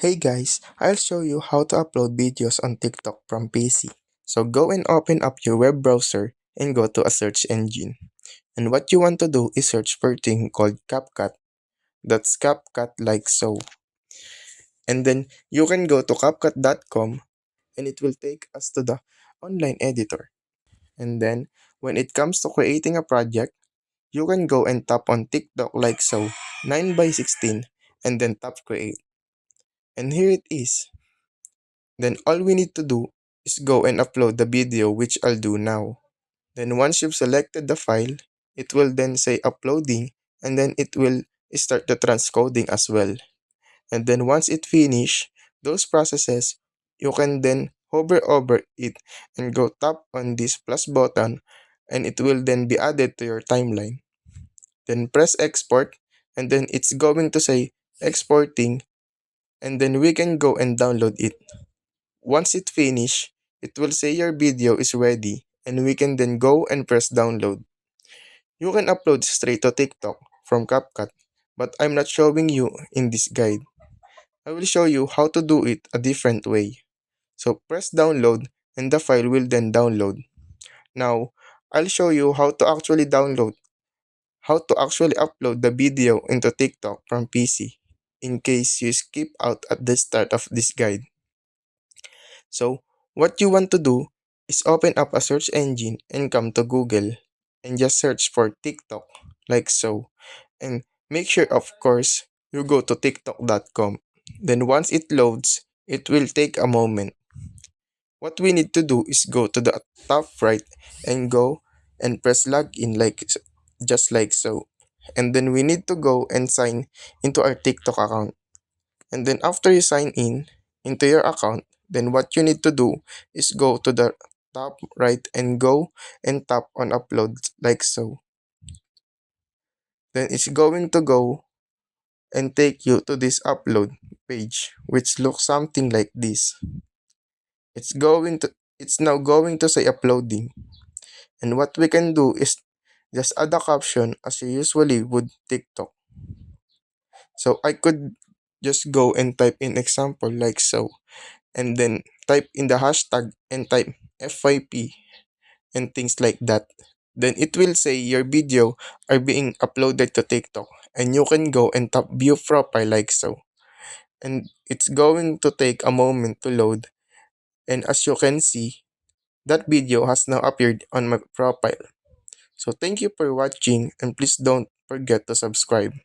Hey guys, I'll show you how to upload videos on TikTok from PC. So go and open up your web browser and go to a search engine. And what you want to do is search for a thing called CapCut. That's CapCut like so. And then you can go to CapCut.com and it will take us to the online editor. And then when it comes to creating a project, you can go and tap on TikTok like so, 9 by 16 and then tap create. And here it is. Then all we need to do is go and upload the video, which I'll do now. Then once you've selected the file, it will then say uploading and then it will start the transcoding as well. And then once it finish those processes, you can then hover over it and go tap on this plus button and it will then be added to your timeline. Then press export and then it's going to say exporting and then we can go and download it. Once it finish, it will say your video is ready and we can then go and press download. You can upload straight to TikTok from CapCut, but I'm not showing you in this guide. I will show you how to do it a different way. So press download and the file will then download. Now, I'll show you how to actually upload the video into TikTok from PC in case you skip out at the start of this guide. So, what you want to do is open up a search engine and come to Google and just search for TikTok like so. And make sure, of course, you go to tiktok.com. Then once it loads, it will take a moment. What we need to do is go to the top right and go and press login just like so. And then we need to go and sign into our TikTok account. And then after you sign in into your account, then what you need to do is go to the top right and go and tap on upload like so. Then it's going to go and take you to this upload page which looks something like this. It's now going to say uploading. And what we can do is just add a caption as you usually would TikTok. So I could just go and type in example like so. And then type in the hashtag and type FYP and things like that. Then it will say your video are being uploaded to TikTok and you can go and tap view profile like so. And it's going to take a moment to load. And as you can see, that video has now appeared on my profile. So thank you for watching and please don't forget to subscribe.